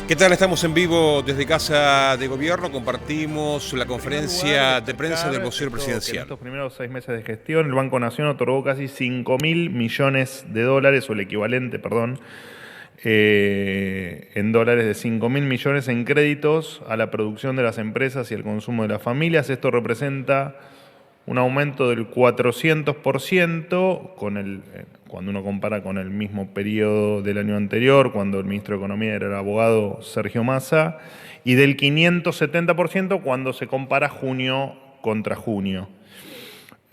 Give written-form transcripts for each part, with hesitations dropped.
¿Qué tal? Estamos en vivo desde Casa de Gobierno, compartimos la conferencia de prensa del vocero presidencial. En estos primeros 6 meses de gestión, el Banco Nación otorgó casi 5.000 millones de dólares, o el equivalente, perdón, en dólares de 5.000 millones en créditos a la producción de las empresas y el consumo de las familias. Esto representa un aumento del 400% cuando uno compara con el mismo periodo del año anterior, cuando el ministro de Economía era el abogado Sergio Massa, y del 570% cuando se compara junio contra junio.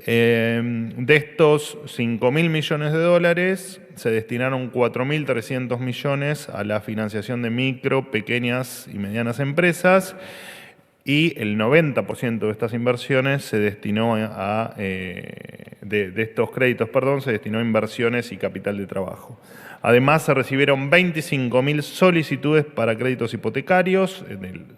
De estos 5.000 millones de dólares, se destinaron 4.300 millones a la financiación de micro, pequeñas y medianas empresas, y el 90% de estas inversiones se destinó de estos créditos, se destinó a inversiones y capital de trabajo. Además, se recibieron 25.000 solicitudes para créditos hipotecarios,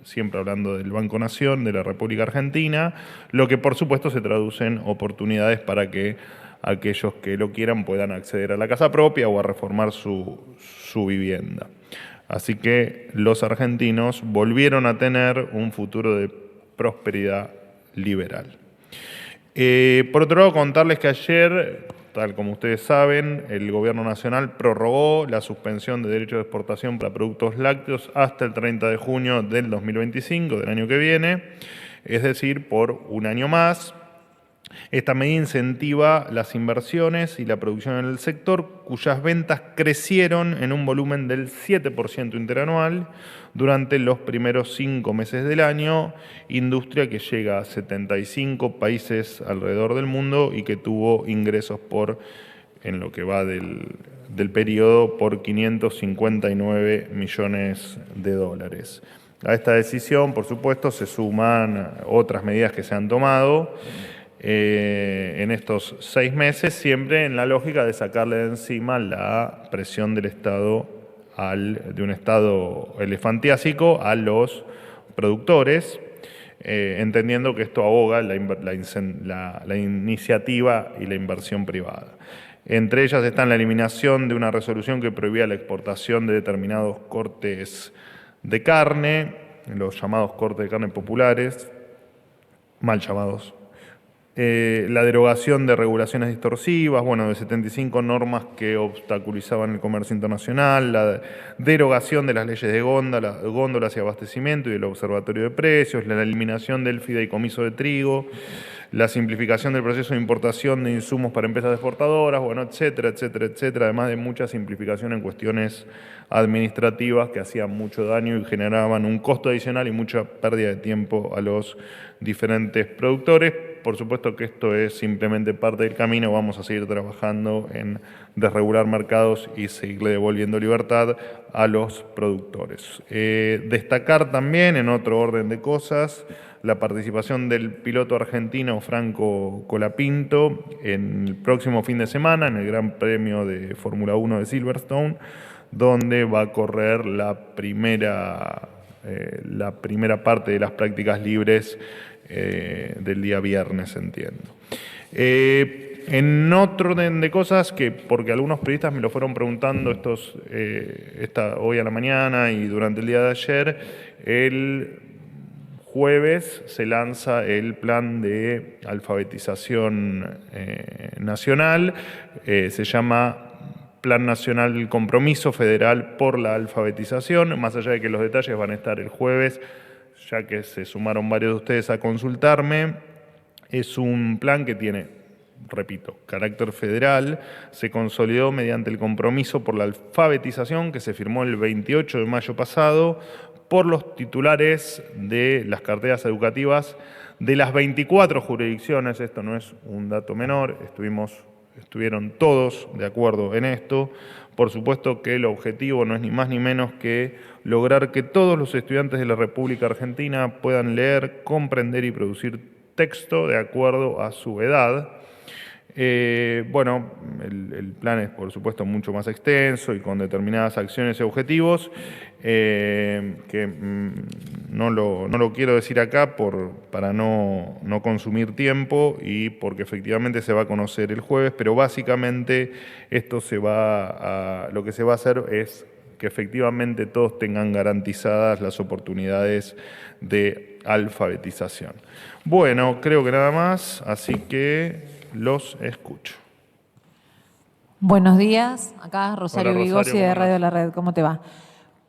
siempre hablando del Banco Nación de la República Argentina, lo que por supuesto se traduce en oportunidades para que aquellos que lo quieran puedan acceder a la casa propia o a reformar su vivienda. Así que los argentinos volvieron a tener un futuro de prosperidad liberal. Por otro lado, contarles que ayer, tal como ustedes saben, el Gobierno Nacional prorrogó la suspensión de derechos de exportación para productos lácteos hasta el 30 de junio del 2025, del año que viene, es decir, por un año más. Esta medida incentiva las inversiones y la producción en el sector, cuyas ventas crecieron en un volumen del 7% interanual durante los primeros 5 meses del año, industria que llega a 75 países alrededor del mundo y que tuvo ingresos en lo que va del periodo, por 559 millones de dólares. A esta decisión, por supuesto, se suman otras medidas que se han tomado en estos 6 meses, siempre en la lógica de sacarle de encima la presión del Estado, de un Estado elefantiásico, a los productores, entendiendo que esto ahoga la iniciativa y la inversión privada. Entre ellas están la eliminación de una resolución que prohibía la exportación de determinados cortes de carne, los llamados cortes de carne populares, mal llamados, la derogación de regulaciones distorsivas, de 75 normas que obstaculizaban el comercio internacional, la derogación de las leyes de góndolas y abastecimiento y del observatorio de precios, la eliminación del fideicomiso de trigo, la simplificación del proceso de importación de insumos para empresas exportadoras, etcétera, etcétera, etcétera, además de mucha simplificación en cuestiones administrativas que hacían mucho daño y generaban un costo adicional y mucha pérdida de tiempo a los diferentes productores. Por supuesto que esto es simplemente parte del camino, vamos a seguir trabajando en desregular mercados y seguirle devolviendo libertad a los productores. Destacar también, en otro orden de cosas, la participación del piloto argentino Franco Colapinto en el próximo fin de semana en el Gran Premio de Fórmula 1 de Silverstone, donde va a correr la primera parte de las prácticas libres del día viernes, entiendo. En otro orden de cosas, porque algunos periodistas me lo fueron preguntando hoy a la mañana y durante el día de ayer, el jueves se lanza el plan de alfabetización nacional, se llama Plan Nacional del Compromiso Federal por la Alfabetización, más allá de que los detalles van a estar el jueves, ya que se sumaron varios de ustedes a consultarme. Es un plan que tiene, repito, carácter federal, se consolidó mediante el compromiso por la alfabetización que se firmó el 28 de mayo pasado por los titulares de las carteras educativas de las 24 jurisdicciones. Esto no es un dato menor, estuvieron todos de acuerdo en esto. Por supuesto que el objetivo no es ni más ni menos que lograr que todos los estudiantes de la República Argentina puedan leer, comprender y producir texto de acuerdo a su edad. El plan es, por supuesto, mucho más extenso y con determinadas acciones y objetivos que no lo quiero decir acá para no consumir tiempo y porque efectivamente se va a conocer el jueves, pero básicamente lo que se va a hacer es que efectivamente todos tengan garantizadas las oportunidades de alfabetización. Bueno, creo que nada más, así que los escucho. Buenos días, acá Rosario Hola, Rosario, Vigosi de ¿cómo Radio andás? La Red, ¿cómo te va?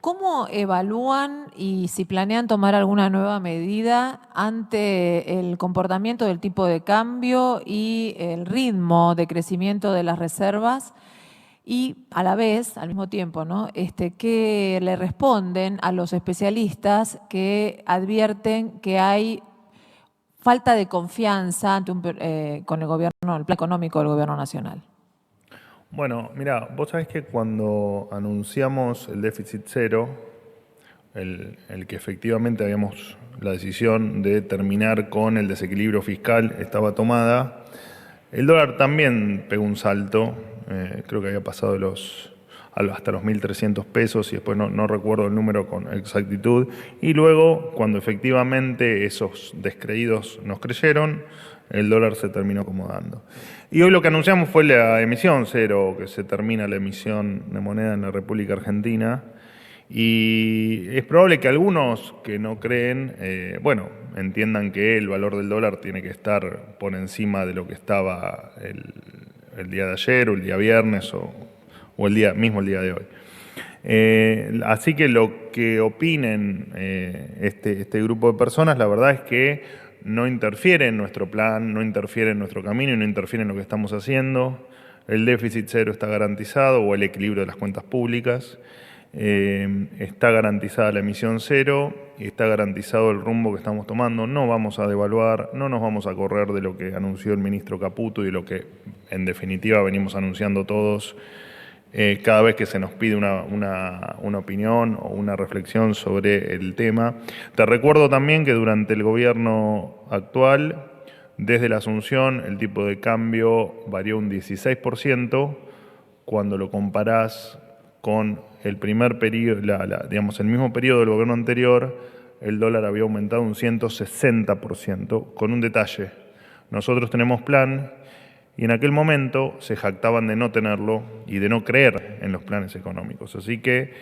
¿Cómo evalúan y si planean tomar alguna nueva medida ante el comportamiento del tipo de cambio y el ritmo de crecimiento de las reservas? Y a la vez, al mismo tiempo, ¿no? ¿Qué le responden a los especialistas que advierten que hay falta de confianza con el gobierno, el plan económico del gobierno nacional? Bueno, mira, vos sabés que cuando anunciamos el déficit cero, el que efectivamente habíamos la decisión de terminar con el desequilibrio fiscal estaba tomada, el dólar también pegó un salto, creo que había pasado hasta los 1.300 pesos y después no recuerdo el número con exactitud. Y luego, cuando efectivamente esos descreídos nos creyeron, el dólar se terminó acomodando. Y hoy lo que anunciamos fue la emisión cero, que se termina la emisión de moneda en la República Argentina. Y es probable que algunos que no creen, entiendan que el valor del dólar tiene que estar por encima de lo que estaba el día de ayer o el día viernes o el día de hoy. Así que lo que opinen este grupo de personas, la verdad es que no interfiere en nuestro plan, no interfiere en nuestro camino y no interfiere en lo que estamos haciendo. El déficit cero está garantizado, o el equilibrio de las cuentas públicas. Está garantizada la emisión cero y está garantizado el rumbo que estamos tomando. No vamos a devaluar, no nos vamos a correr de lo que anunció el ministro Caputo y de lo que en definitiva venimos anunciando todos cada vez que se nos pide una opinión o una reflexión sobre el tema. Te recuerdo también que durante el gobierno actual, desde la asunción, el tipo de cambio varió un 16%. Cuando lo comparás con el primer periodo, el mismo periodo del gobierno anterior, el dólar había aumentado un 160%, con un detalle. Nosotros tenemos plan y en aquel momento se jactaban de no tenerlo y de no creer en los planes económicos. Así que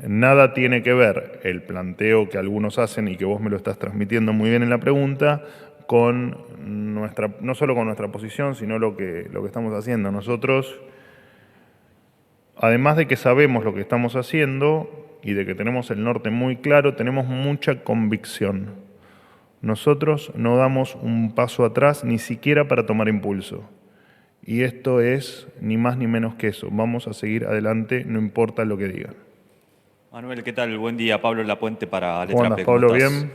nada tiene que ver el planteo que algunos hacen y que vos me lo estás transmitiendo muy bien en la pregunta con no solo con nuestra posición, sino lo que estamos haciendo. Nosotros, además de que sabemos lo que estamos haciendo y de que tenemos el norte muy claro, tenemos mucha convicción. Nosotros no damos un paso atrás ni siquiera para tomar impulso. Y esto es ni más ni menos que eso. Vamos a seguir adelante, no importa lo que digan. Manuel, ¿qué tal? Buen día. Pablo Lapuente para ¿Cómo Letra andas, P. Pablo? estás? ¿Bien?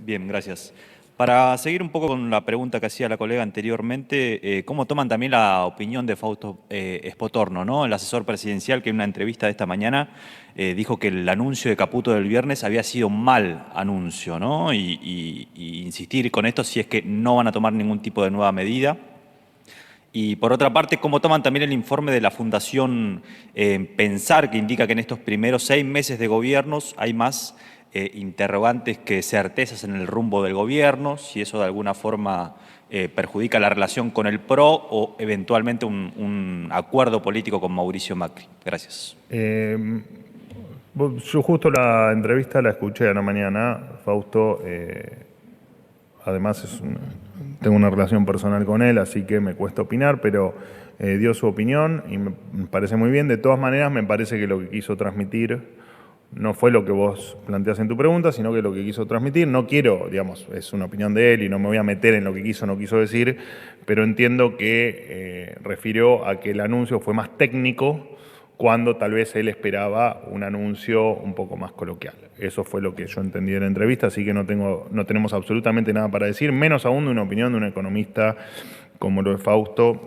Bien, gracias. Para seguir un poco con la pregunta que hacía la colega anteriormente, ¿cómo toman también la opinión de Fausto Espotorno, ¿no? El asesor presidencial que en una entrevista de esta mañana dijo que el anuncio de Caputo del viernes había sido un mal anuncio, ¿no? Y insistir con esto si es que no van a tomar ningún tipo de nueva medida. Y por otra parte, ¿cómo toman también el informe de la Fundación Pensar, que indica que en estos primeros 6 meses de gobiernos hay más interrogantes que certezas en el rumbo del gobierno, si eso de alguna forma perjudica la relación con el PRO o eventualmente un acuerdo político con Mauricio Macri? Gracias. Yo justo la entrevista la escuché a la mañana. Fausto, además tengo una relación personal con él, así que me cuesta opinar, pero dio su opinión y me parece muy bien. De todas maneras, me parece que lo que quiso transmitir no fue lo que vos planteás en tu pregunta, sino que lo que quiso transmitir. No quiero, es una opinión de él y no me voy a meter en lo que quiso o no quiso decir, pero entiendo que refirió a que el anuncio fue más técnico cuando tal vez él esperaba un anuncio un poco más coloquial. Eso fue lo que yo entendí de la entrevista, así que no tenemos absolutamente nada para decir, menos aún de una opinión de un economista como lo es Fausto,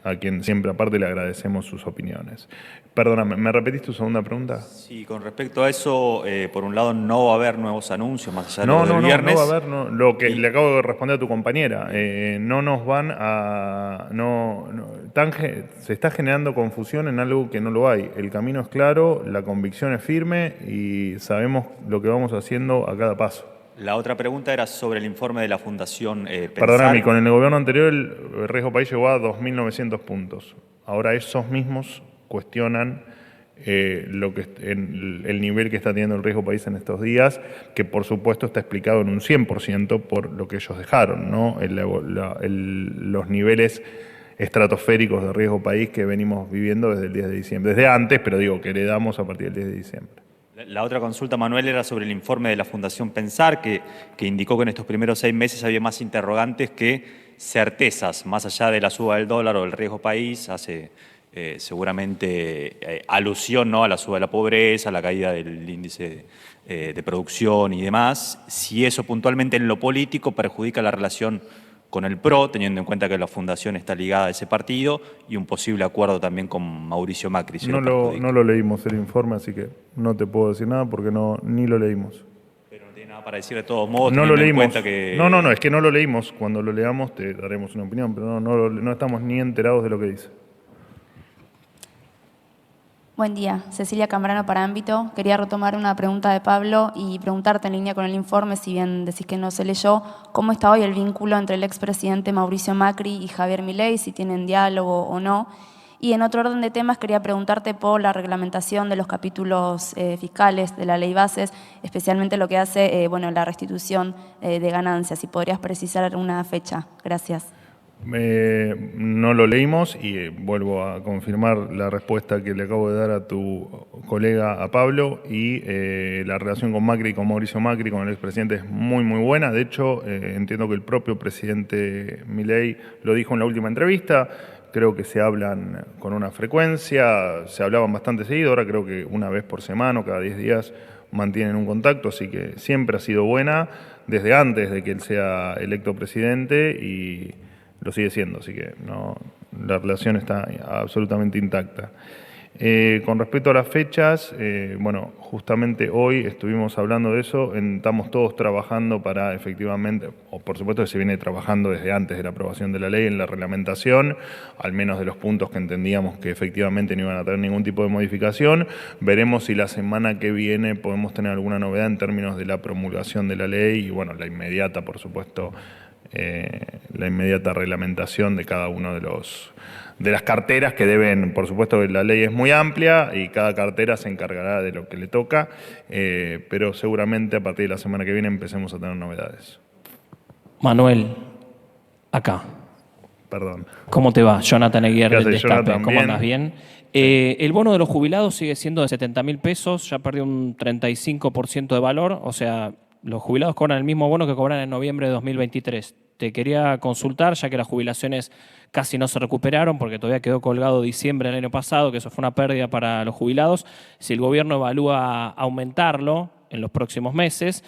a quien siempre aparte le agradecemos sus opiniones. Perdóname, ¿me repetís tu segunda pregunta? Sí, con respecto a eso, por un lado no va a haber nuevos anuncios más allá de lo del viernes. No va a haber, no. Lo que le acabo de responder a tu compañera, no nos van a... se está generando confusión en algo que no lo hay. El camino es claro, la convicción es firme y sabemos lo que vamos haciendo a cada paso. La otra pregunta era sobre el informe de la Fundación Pensar. Perdóname, con el gobierno anterior el riesgo país llegó a 2.900 puntos. Ahora esos mismos cuestionan el nivel que está teniendo el riesgo país en estos días, que por supuesto está explicado en un 100% por lo que ellos dejaron, ¿no? Los niveles estratosféricos de riesgo país que venimos viviendo desde el 10 de diciembre, desde antes, pero digo que heredamos a partir del 10 de diciembre. La otra consulta, Manuel, era sobre el informe de la Fundación Pensar, que indicó que en estos primeros 6 meses había más interrogantes que certezas, más allá de la suba del dólar o del riesgo país. Hace seguramente alusión, ¿no?, a la suba de la pobreza, a la caída del índice de producción y demás. Si eso puntualmente en lo político perjudica la relación con el PRO, teniendo en cuenta que la fundación está ligada a ese partido, y un posible acuerdo también con Mauricio Macri. Si no lo leímos el informe, así que no te puedo decir nada porque ni lo leímos. Pero no tiene nada para decir de todos modos, no lo teniendo en leímos. cuenta que... No, es que no lo leímos. Cuando lo leamos te daremos una opinión, pero no estamos ni enterados de lo que dice. Buen día, Cecilia Cambrano para Ámbito. Quería retomar una pregunta de Pablo y preguntarte en línea con el informe, si bien decís que no se leyó, ¿cómo está hoy el vínculo entre el expresidente Mauricio Macri y Javier Milei, si tienen diálogo o no? Y en otro orden de temas quería preguntarte por la reglamentación de los capítulos fiscales de la ley bases, especialmente lo que hace la restitución de ganancias. Si podrías precisar una fecha. Gracias. No lo leímos y vuelvo a confirmar la respuesta que le acabo de dar a tu colega, a Pablo, y la relación con Macri, con Mauricio Macri, con el expresidente es muy, muy buena. De hecho, entiendo que el propio presidente Milei lo dijo en la última entrevista. Creo que se hablan con una frecuencia, se hablaban bastante seguido, ahora creo que una vez por semana o cada 10 días mantienen un contacto, así que siempre ha sido buena, desde antes de que él sea electo presidente, y lo sigue siendo, así que la relación está absolutamente intacta. Con respecto a las fechas, justamente hoy estuvimos hablando de eso, estamos todos trabajando para efectivamente, o por supuesto que se viene trabajando desde antes de la aprobación de la ley en la reglamentación, al menos de los puntos que entendíamos que efectivamente no iban a tener ningún tipo de modificación. Veremos si la semana que viene podemos tener alguna novedad en términos de la promulgación de la ley y la inmediata, por supuesto, la inmediata reglamentación de cada uno de las carteras que deben, por supuesto que la ley es muy amplia y cada cartera se encargará de lo que le toca, pero seguramente a partir de la semana que viene empecemos a tener novedades. Manuel, acá. Perdón. ¿Cómo te va? Jonathan Eguiar del Destape. Jonathan, ¿Cómo andas? ¿Bien? El bono de los jubilados sigue siendo de 70.000 pesos, ya perdió un 35% de valor, o sea, los jubilados cobran el mismo bono que cobran en noviembre de 2023. Te quería consultar, ya que las jubilaciones casi no se recuperaron porque todavía quedó colgado diciembre del año pasado, que eso fue una pérdida para los jubilados, si el gobierno evalúa aumentarlo en los próximos meses.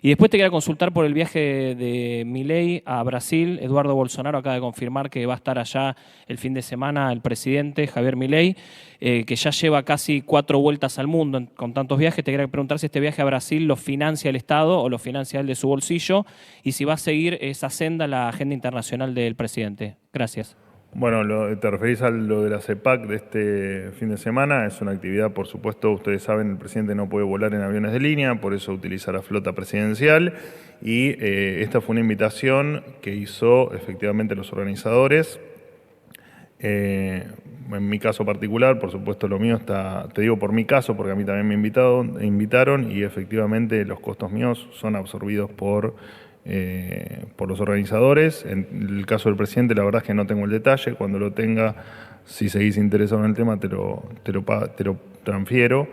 Y después te quería consultar por el viaje de Milei a Brasil. Eduardo Bolsonaro acaba de confirmar que va a estar allá el fin de semana el presidente Javier Milei, que ya lleva casi 4 vueltas al mundo con tantos viajes. Te quería preguntar si este viaje a Brasil lo financia el Estado o lo financia él de su bolsillo y si va a seguir esa senda la agenda internacional del presidente. Gracias. Bueno, te referís a lo de la CEPAC de este fin de semana. Es una actividad, por supuesto, ustedes saben, el presidente no puede volar en aviones de línea, por eso utiliza la flota presidencial. Y esta fue una invitación que hizo efectivamente los organizadores. En mi caso particular, por supuesto lo mío está, te digo por mi caso, porque a mí también me invitaron y efectivamente los costos míos son absorbidos por los organizadores. En el caso del presidente, la verdad es que no tengo el detalle. Cuando lo tenga, si seguís interesado en el tema, te lo transfiero,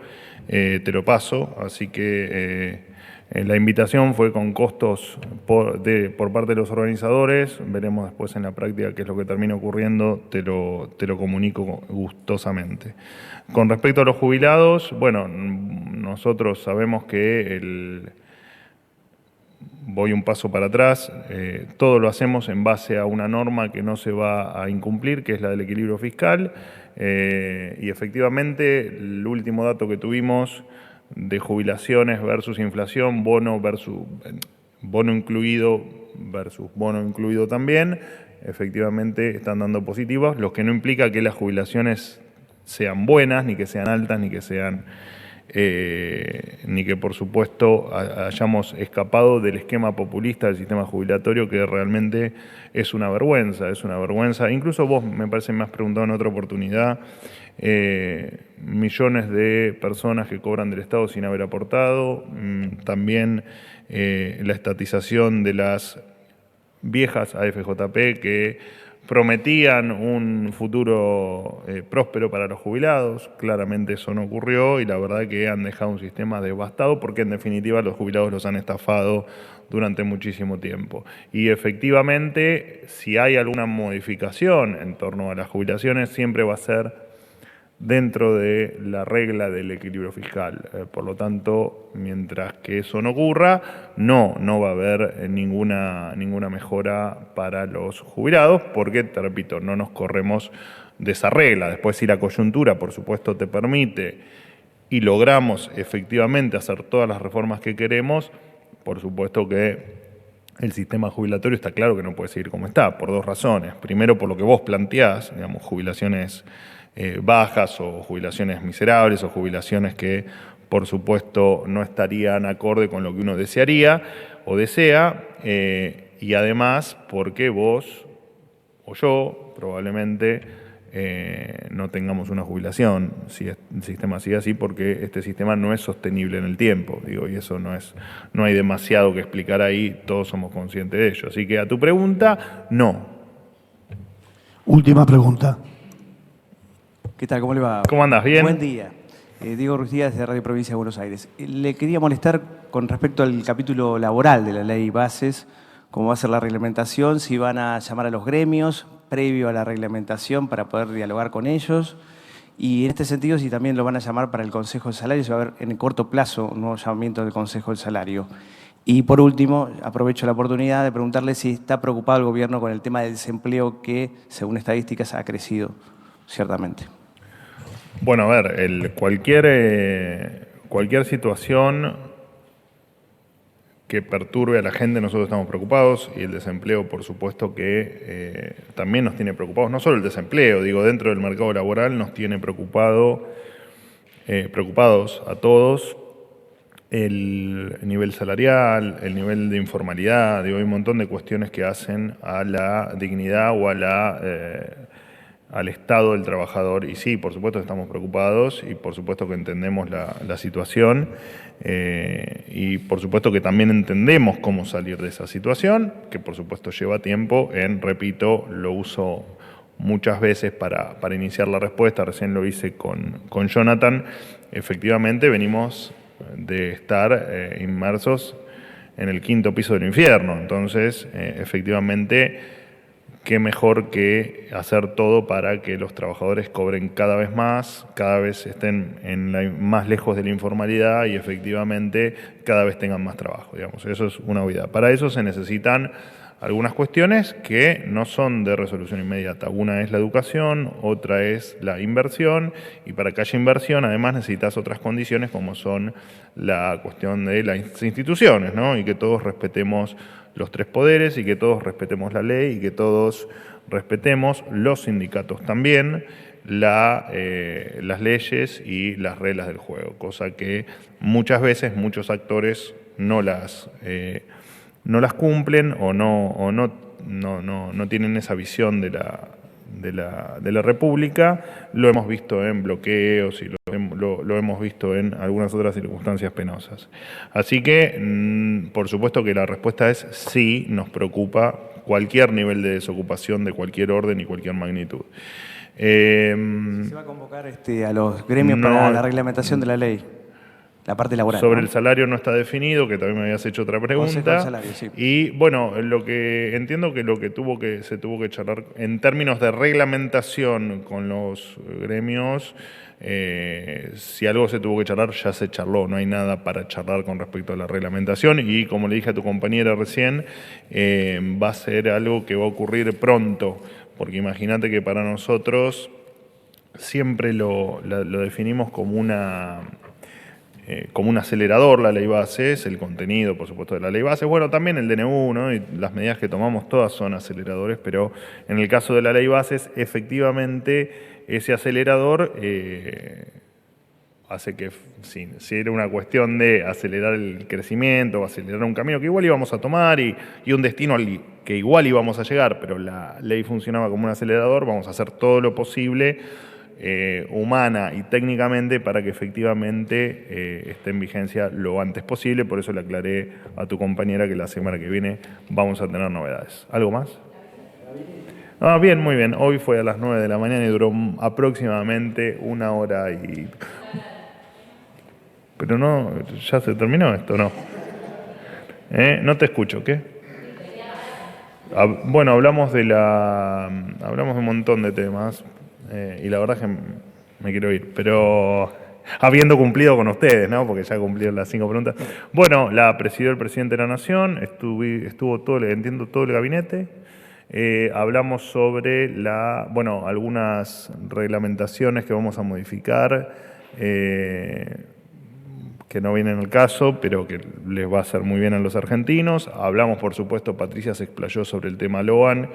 te lo paso. Así que la invitación fue con costos por parte de los organizadores. Veremos después en la práctica qué es lo que termina ocurriendo. Te lo comunico gustosamente. Con respecto a los jubilados, bueno, nosotros sabemos que voy un paso para atrás, todo lo hacemos en base a una norma que no se va a incumplir, que es la del equilibrio fiscal, y efectivamente el último dato que tuvimos de jubilaciones versus inflación, bono incluido versus bono incluido también, efectivamente están dando positivos, lo que no implica que las jubilaciones sean buenas, ni que sean altas, ni que sean ni que por supuesto hayamos escapado del esquema populista del sistema jubilatorio, que realmente es una vergüenza, Incluso vos, me parece, me has preguntado en otra oportunidad, millones de personas que cobran del Estado sin haber aportado, también la estatización de las viejas AFJP que prometían un futuro próspero para los jubilados. Claramente eso no ocurrió y la verdad que han dejado un sistema devastado porque en definitiva los jubilados los han estafado durante muchísimo tiempo. Y efectivamente, si hay alguna modificación en torno a las jubilaciones, siempre va a ser dentro de la regla del equilibrio fiscal. Por lo tanto, mientras que eso no ocurra, no va a haber ninguna mejora para los jubilados, porque, te repito, no nos corremos de esa regla. Después, si la coyuntura, por supuesto, te permite y logramos efectivamente hacer todas las reformas que queremos, por supuesto que el sistema jubilatorio está claro que no puede seguir como está, por dos razones. Primero, por lo que vos planteás, digamos, jubilaciones bajas o jubilaciones miserables o jubilaciones que por supuesto no estarían acorde con lo que uno desearía o desea, y además porque vos o yo probablemente no tengamos una jubilación si el sistema sigue así, porque este sistema no es sostenible en el tiempo, digo, y eso no hay demasiado que explicar ahí, todos somos conscientes de ello. Así que a tu pregunta, no. Última pregunta. ¿Qué tal? ¿Cómo le va? ¿Cómo andás? ¿Bien? Buen día. Diego Ruiz Díaz, de Radio Provincia de Buenos Aires. Le quería molestar con respecto al capítulo laboral de la ley Bases, cómo va a ser la reglamentación, si van a llamar a los gremios previo a la reglamentación para poder dialogar con ellos, y en este sentido si también lo van a llamar para el Consejo del Salario, si va a haber en el corto plazo un nuevo llamamiento del Consejo del Salario. Y por último, aprovecho la oportunidad de preguntarle si está preocupado el gobierno con el tema del desempleo que, según estadísticas, ha crecido ciertamente. Bueno, a ver, cualquier situación que perturbe a la gente, nosotros estamos preocupados, y el desempleo, por supuesto que también nos tiene preocupados. No solo el desempleo, digo, dentro del mercado laboral nos tiene preocupados a todos el nivel salarial, el nivel de informalidad, digo, hay un montón de cuestiones que hacen a la dignidad o al estado del trabajador. Y sí, por supuesto estamos preocupados y por supuesto que entendemos la situación y por supuesto que también entendemos cómo salir de esa situación, que por supuesto lleva tiempo. Repito, lo uso muchas veces para iniciar la respuesta, recién lo hice con Jonathan. Efectivamente venimos de estar inmersos en el quinto piso del infierno, entonces efectivamente qué mejor que hacer todo para que los trabajadores cobren cada vez más, cada vez estén más lejos de la informalidad y efectivamente cada vez tengan más trabajo, digamos. Eso es una obviedad. Para eso se necesitan algunas cuestiones que no son de resolución inmediata. Una es la educación, otra es la inversión, y para que haya inversión además necesitas otras condiciones como son la cuestión de las instituciones, ¿no? Y que todos respetemos los tres poderes y que todos respetemos la ley y que todos respetemos los sindicatos también, las leyes y las reglas del juego, cosa que muchas veces muchos actores no las cumplen o no tienen esa visión de la República. Lo hemos visto en bloqueos y lo hemos visto en algunas otras circunstancias penosas. Así que, por supuesto que la respuesta es sí, nos preocupa cualquier nivel de desocupación de cualquier orden y cualquier magnitud. ¿Se va a convocar a los gremios para la reglamentación de la ley? La parte laboral. Sobre el salario no está definido, que también me habías hecho otra pregunta. Salario, sí. Y bueno, lo que entiendo que se tuvo que charlar en términos de reglamentación con los gremios, si algo se tuvo que charlar, ya se charló, no hay nada para charlar con respecto a la reglamentación y como le dije a tu compañera recién, va a ser algo que va a ocurrir pronto, porque imagínate que para nosotros siempre lo definimos como un acelerador la ley Bases, el contenido, por supuesto, de la ley Bases. Bueno, también el DNU, ¿no? Y las medidas que tomamos todas son aceleradores, pero en el caso de la ley Bases, efectivamente, ese acelerador hace que, si era una cuestión de acelerar el crecimiento o acelerar un camino que igual íbamos a tomar y un destino que igual íbamos a llegar, pero la ley funcionaba como un acelerador, vamos a hacer todo lo posible humana y técnicamente para que efectivamente esté en vigencia lo antes posible. Por eso le aclaré a tu compañera que la semana que viene vamos a tener novedades. ¿Algo más? Bien, muy bien. Hoy fue a las 9 de la mañana y duró aproximadamente 1 hora y... Pero no, ¿ya se terminó esto? No. No te escucho, ¿qué? Bueno, hablamos de un montón de temas y la verdad es que me quiero ir, pero habiendo cumplido con ustedes, ¿no? Porque ya cumplieron las 5 preguntas. Bueno, la presidió el presidente de la Nación, estuvo entiendo todo el gabinete. Hablamos sobre algunas reglamentaciones que vamos a modificar, que no vienen al caso, pero que les va a hacer muy bien a los argentinos. Hablamos, por supuesto, Patricia se explayó sobre el tema Loan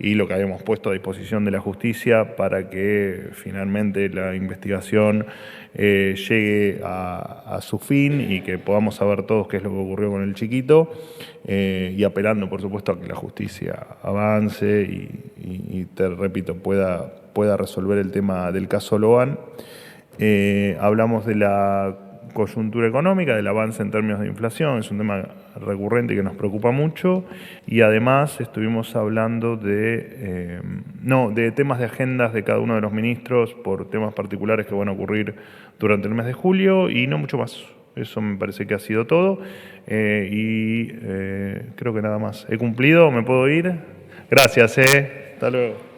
y lo que habíamos puesto a disposición de la justicia para que finalmente la investigación llegue a su fin y que podamos saber todos qué es lo que ocurrió con el chiquito, y apelando, por supuesto, a que la justicia avance y te repito, pueda resolver el tema del caso Loan. Hablamos de la coyuntura económica, del avance en términos de inflación, es un tema recurrente que nos preocupa mucho, y además estuvimos hablando de temas de agendas de cada uno de los ministros por temas particulares que van a ocurrir durante el mes de julio y no mucho más. Eso me parece que ha sido todo creo que nada más. ¿He cumplido? ¿Me puedo ir? Gracias. Hasta luego.